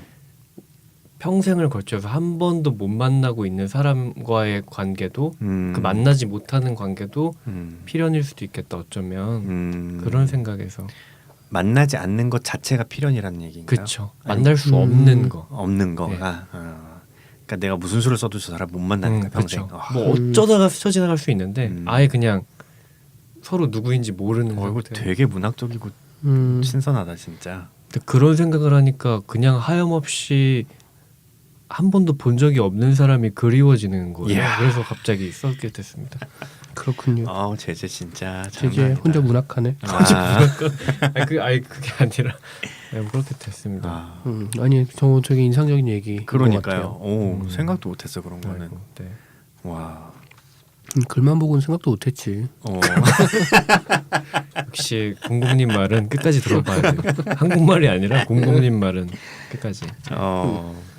평생을 걸쳐서 한 번도 못 만나고 있는 사람과의 관계도 그 만나지 못하는 관계도 필연일 수도 있겠다 어쩌면 그런 생각에서 만나지 않는 것 자체가 필연이라는 얘기인가요? 그렇죠. 만날 수 없는 거. 없는 거가. 그러니까 내가 무슨 수를 써도 저 사람 못 만나는 거야 평생. 그쵸. 뭐 어쩌다가 스쳐 지나갈 수 있는데 아예 그냥 서로 누구인지 모르는 이거 상태. 되게 문학적이고 신선하다 진짜. 근데 그런 생각을 하니까 그냥 하염없이 한 번도 본 적이 없는 사람이 그리워지는 거예요. 이야. 그래서 갑자기 써게 됐습니다. 그렇군요. 제재 진짜 제재 장난 혼자 아니다. 문학하네. 그게 아니라 그렇게 됐습니다. 아니 저 되게 인상적인 얘기. 그러니까요. 생각도 못했어 그런 거는. 아이고, 네. 와. 글만 보고는 생각도 못했지. 역시 공공님 말은 끝까지 들어봐야 돼요. 한국말이 아니라 공공님 말은 끝까지.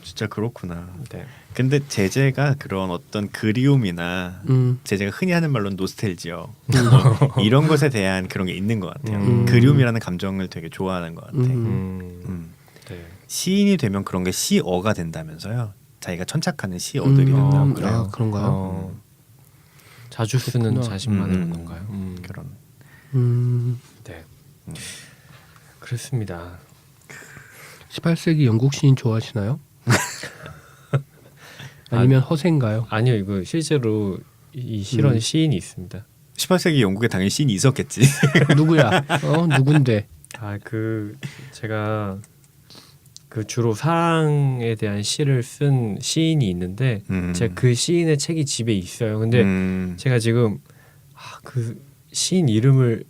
진짜 그렇구나. 네. 근데 제재가 그런 어떤 그리움이나 제재가 흔히 하는 말로는 노스텔지어 이런 것에 대한 그런 게 있는 것 같아요. 그리움이라는 감정을 되게 좋아하는 것 같아. 네. 시인이 되면 그런 게 시어가 된다면서요. 자기가 천착하는 시어들이 된다고 그래요. 아, 그런가요? 자주 쓰는 그렇구나. 자신만의 건가요? 그런. 네. 그렇습니다. 18세기 영국 시인 좋아하시나요? 아니면 허세인가요? 아니요, 이거 실제로 이 실현 시인이 있습니다. 18세기 영국에 당연히 시인이 있었겠지. 누구야? 누군데? 제가 그 주로 사랑에 대한 시를 쓴 시인이 있는데 제가 그 시인의 책이 집에 있어요. 근데 제가 지금 그 시인 이름을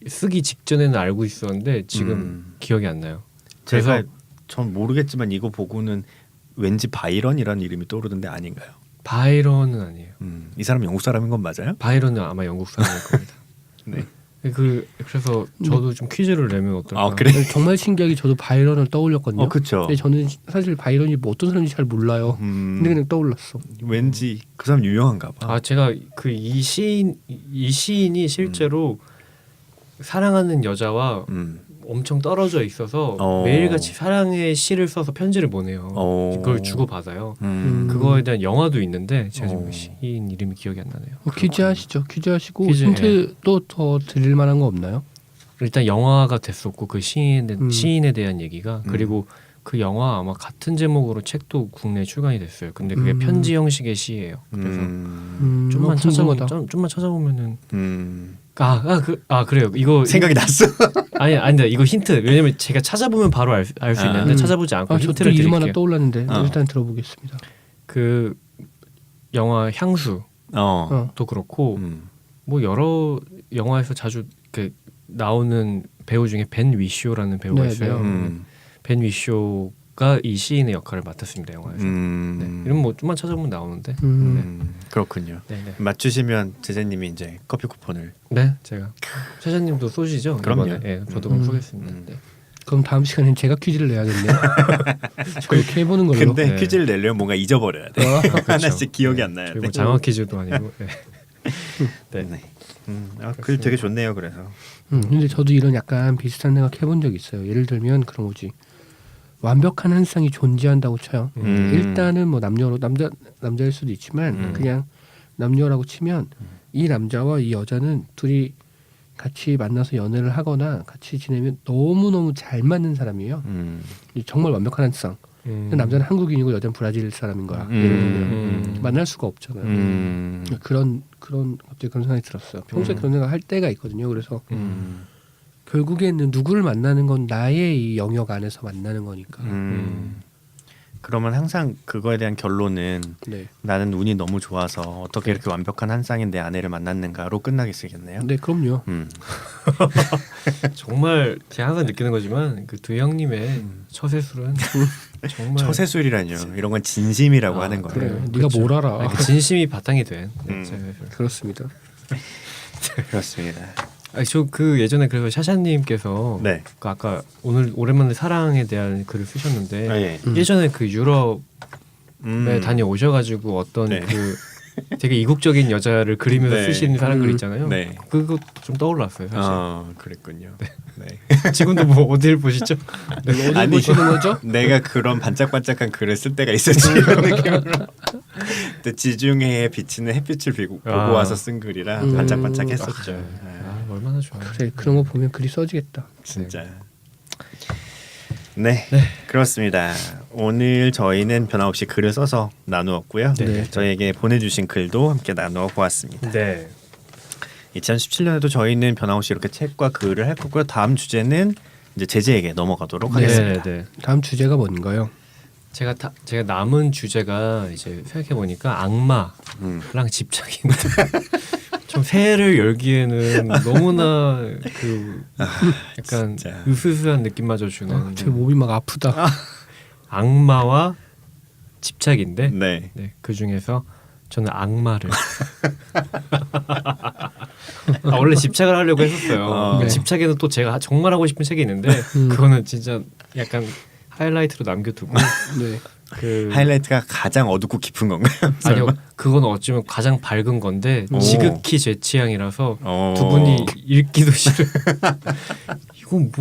쓰기 직전에는 알고 있었는데 지금 기억이 안 나요. 제가 전 모르겠지만 이거 보고는 왠지 바이런이라는 이름이 떠오르는데 아닌가요? 바이런은 아니에요. 이 사람 영국 사람인 건 맞아요? 바이런은 아마 영국 사람일 겁니다. 네. 그래서 저도 좀 퀴즈를 내면 어떨까? 그래? 정말 신기하게 저도 바이런을 떠올렸거든요. 그렇죠. 근데 저는 사실 바이런이 뭐 어떤 사람인지 잘 몰라요. 근데 그냥 떠올랐어. 왠지 그 사람 유명한가 봐. 제가 이 시인이 실제로 사랑하는 여자와 엄청 떨어져 있어서 매일같이 사랑의 시를 써서 편지를 보내요. 그걸 주고받아요. 그거에 대한 영화도 있는데 제가 지금 시인 이름이 기억이 안 나네요. 퀴즈 하시죠. 퀴즈 하시고 퀴즈, 힌트도 더 드릴 만한 거 없나요? 일단 영화가 됐었고 그 시인에 대한 얘기가 그리고 그 영화 아마 같은 제목으로 책도 국내에 출간이 됐어요. 근데 그게 편지 형식의 시예요. 그래서 좀만 찾아보면은 그래요. 이거 생각이 났어. 아닌데 이거 힌트. 왜냐면 제가 찾아보면 바로 알 수 있는데 찾아보지 않고 저도 힌트를 이름 드릴게요. 하나 떠올랐는데 일단 들어보겠습니다. 그 영화 향수도 그렇고 뭐 여러 영화에서 자주 나오는 배우 중에 벤 위쇼라는 배우가 네, 있어요. 벤 위쇼가 이 시인의 역할을 맡았습니다 영화에서. 이름 뭐 좀만 찾아보면 나오는데. 그렇군요. 네네. 맞추시면 제재님이 이제 커피 쿠폰을. 네, 제가 최자님도 쏘시죠? 그럼요. 이번에? 네, 저도 그럼 쏘겠습니다. 네. 그럼 다음 시간엔 제가 퀴즈를 내야겠네요. 그렇게 해보는 걸로. 근데 네. 퀴즈를 내려면 뭔가 잊어버려야 돼. 하나씩 기억이 안 나야 돼. 그리고 장학 퀴즈도 아니고. 네. 네. 글 되게 좋네요. 그래서. 근데 저도 이런 약간 비슷한 생각 해본 적 있어요. 예를 들면 그런 거지. 완벽한 한 쌍이 존재한다고 쳐요. 일단은 뭐 남자일 수도 있지만 그냥 남녀라고 치면 이 남자와 이 여자는 둘이 같이 만나서 연애를 하거나 같이 지내면 너무너무 잘 맞는 사람이에요. 정말 완벽한 한 쌍. 근데 남자는 한국인이고 여자는 브라질 사람인 거야. 예를 들면 만날 수가 없잖아요. 그런 갑자기 그런 생각이 들었어요. 평소에 그런 생각 할 때가 있거든요. 그래서 결국에는 누구를 만나는 건 나의 이 영역 안에서 만나는 거니까. 그러면 항상 그거에 대한 결론은 네. 나는 운이 너무 좋아서 어떻게 이렇게 완벽한 한 쌍인 내 아내를 만났는가로 끝나겠겠네요. 네, 그럼요. 정말 제가 항상 느끼는 거지만 그 두 형님의 처세술은 정말 처세술이라뇨. 이런 건 진심이라고 하는 거예요. 그래, 네가 그렇죠. 뭘 알아? 그 진심이 바탕이 된 처세술. 그렇습니다. 그렇습니다. 저 그 예전에 그래서 샤샤님께서 네. 그 아까 오늘 오랜만에 사랑에 대한 글을 쓰셨는데 아, 예. 예전에 그 유럽에 다녀오셔가지고 어떤 네. 그 되게 이국적인 여자를 그리면서 네. 쓰시는 사람 글 있잖아요. 네. 그것도 좀 떠올랐어요 사실. 그랬군요. 네. 지금도 뭐 어딜 보시죠? 어디 아니, 보시는 거죠? 내가 그런 반짝반짝한 글을 쓸 때가 있었지 이런 느낌으로. 근데 지중해에 비치는 햇빛을 보고 아. 와서 쓴 글이라 반짝반짝했었죠. 얼마나 좋아요. 그래 그런 거 보면 글이 써지겠다. 진짜. 네, 그렇습니다. 오늘 저희는 변함없이 글을 써서 나누었고요. 네. 저희에게 보내주신 글도 함께 나누어 보았습니다. 네. 2017년에도 저희는 변함없이 이렇게 책과 글을 할 거고요. 다음 주제는 이제 제재에게 넘어가도록 하겠습니다. 네. 다음 주제가 뭔가요? 제가 남은 주제가 이제 생각해 보니까 악마랑 집착인데 좀 새해를 열기에는 너무나 그 약간 진짜. 으스스한 느낌마저 주는 제 몸이 막 아프다. 악마와 집착인데 네. 네, 그 중에서 저는 악마를 원래 집착을 하려고 했었어요. 네. 집착에는 또 제가 정말 하고 싶은 책이 있는데 그거는 진짜 약간 하이라이트로 남겨두고 네. 그 하이라이트가 가장 어둡고 깊은 건가요? 아니요 그건 어쩌면 가장 밝은 건데 오. 지극히 제 취향이라서 어. 두 분이 읽기도 싫어요. 이건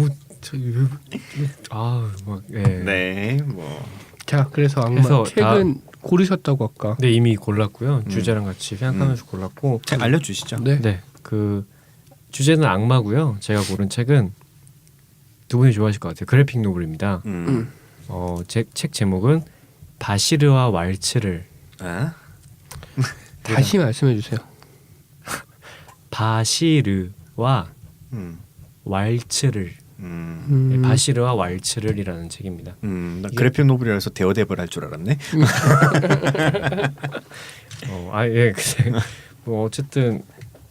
뭐아막 예. 네, 뭐 자 그래서 악마 그래서 책은 고르셨다고 아까. 네 이미 골랐고요. 주제랑 같이 생각하면서 골랐고 책 알려주시죠. 네. 네, 그 주제는 악마고요. 제가 고른 책은 두 분이 좋아하실 것 같아요. 그래픽 노블입니다. 책 제목은 바시르와 왈츠를. 아? 다시 말씀해 주세요. 바시르와 음. 왈츠를. 음. 바시르와 왈츠를이라는 책입니다. 나 그래픽 노블이라서 대어대벌 할 줄 알았네. 예, 근데 뭐 어쨌든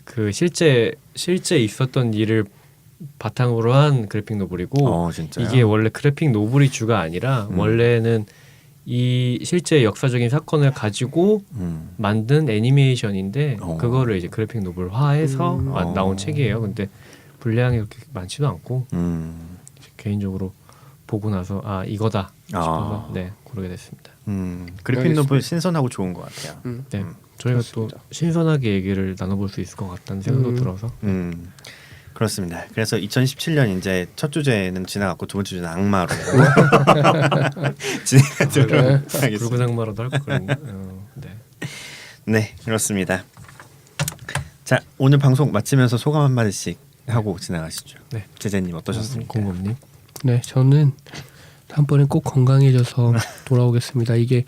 그 실제 있었던 일을 바탕으로 한 그래픽 노블이고 진짜요? 이게 원래 그래픽 노블이 주가 아니라 원래는 이 실제 역사적인 사건을 가지고 만든 애니메이션인데 그거를 이제 그래픽 노블화해서 나온 책이에요. 근데 분량이 그렇게 많지도 않고 개인적으로 보고 나서 이거다 싶어서 네 고르게 됐습니다. 그래픽 노블 신선하고 좋은 것 같아요. 네 저희가 그렇습니다. 또 신선하게 얘기를 나눠볼 수 있을 것 같다는 생각도 들어서 그렇습니다. 그래서 2017년 이제 첫 주제는 지나갔고 두 번째 주제는 악마로 진행하도록 하겠습니다. 붉은 악마로도 할 거거든요. 네. 네, 그렇습니다. 자, 오늘 방송 마치면서 소감 한 마디씩 하고 지나가시죠. 네. 제재님 어떠셨습니까? 공범님. 네, 저는 다음번엔 꼭 건강해져서 돌아오겠습니다. 이게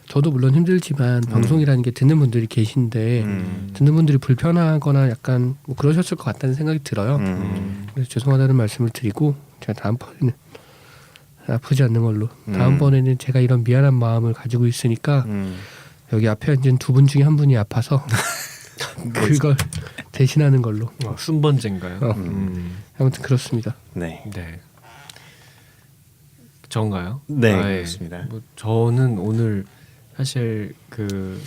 저도 물론 힘들지만 방송이라는 게 듣는 분들이 계신데 듣는 분들이 불편하거나 약간 뭐 그러셨을 것 같다는 생각이 들어요. 그래서 죄송하다는 말씀을 드리고 제가 다음번에는 아프지 않는 걸로 다음번에는 제가 이런 미안한 마음을 가지고 있으니까 여기 앞에 앉은 두 분 중에 한 분이 아파서 그걸 대신하는 걸로. 순번제인가요? 아무튼 그렇습니다. 네. 네. 저인가요? 네, 예. 그렇습니다. 뭐 저는 오늘 사실 그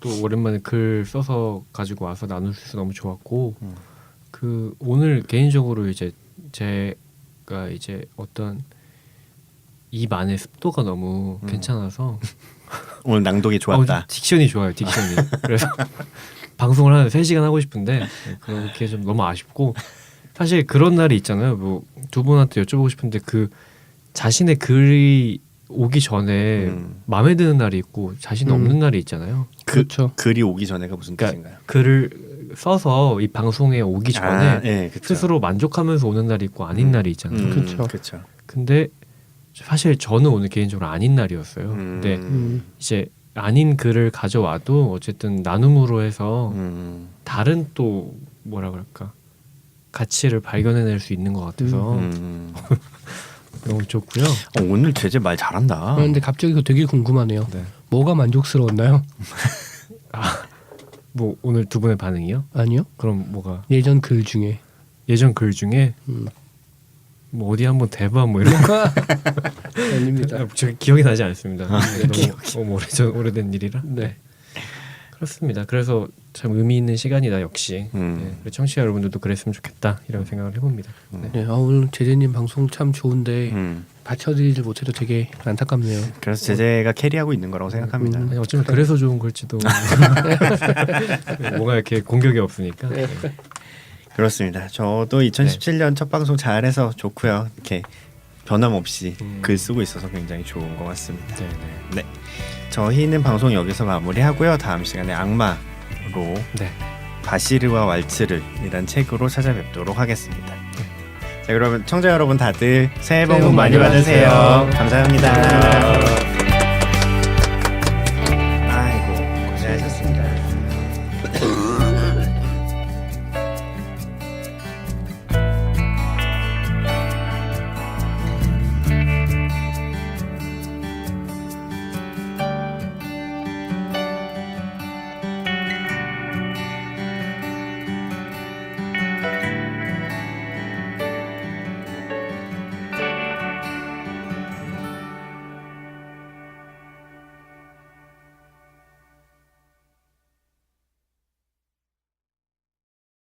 또 오랜만에 글 써서 가지고 와서 나눌 수 있어서 너무 좋았고 그 오늘 개인적으로 이제 제가 이제 어떤 입 안의 습도가 너무 괜찮아서 오늘 낭독이 좋았다. 딕션이 좋아요. 딕션이. 그래서 방송을 한 3시간 하고 싶은데 그렇게 좀 너무 아쉽고 사실 그런 날이 있잖아요. 뭐 두 분한테 여쭤보고 싶은데 그 자신의 글이 오기 전에 마음에 드는 날이 있고 자신 없는 날이 있잖아요. 그렇죠. 글이 오기 전에가 무슨 그러니까 뜻인가요? 글을 써서 이 방송에 오기 전에 네, 그쵸. 스스로 만족하면서 오는 날이 있고 아닌 날이 있잖아요. 그쵸. 그렇죠. 근데 사실 저는 오늘 개인적으로 아닌 날이었어요. 근데 이제 아닌 글을 가져와도 어쨌든 나눔으로 해서 다른 또 뭐라 그럴까 가치를 발견해낼 수 있는 것 같아서 너무 좋고요. 오늘 제재 말 잘한다. 그런데 갑자기 이거 되게 궁금하네요. 네. 뭐가 만족스러웠나요? 뭐 오늘 두 분의 반응이요? 아니요. 그럼 뭐가 예전 글 중에. 예전 글 중에 뭐 어디 한번 대봐 뭐 이런 거 아닙니다. 저 기억이 나지 않습니다. 너무 오래된 일이라. 네. 그렇습니다. 그래서 참 의미 있는 시간이다 역시. 네, 우리 청취자 여러분들도 그랬으면 좋겠다 이런 생각을 해봅니다. 네. 네, 오늘 제재님 방송 참 좋은데 받쳐드리지 못해도 되게 안타깝네요. 그래서 제재가 캐리하고 있는 거라고 생각합니다. 아니, 어쩌면 그래서 좋은 걸지도. 뭔가 이렇게 공격이 없으니까. 네. 그렇습니다. 저도 2017년 첫 방송 잘해서 좋고요. 이렇게 변함없이 글 쓰고 있어서 굉장히 좋은 것 같습니다. 네, 네, 저희는 방송 여기서 마무리하고요. 다음 시간에 악마로 네. 바시르와 왈츠르이란 책으로 찾아뵙도록 하겠습니다. 자, 그러면 청자 여러분 다들 새해 복 많이 받으세요. 감사합니다.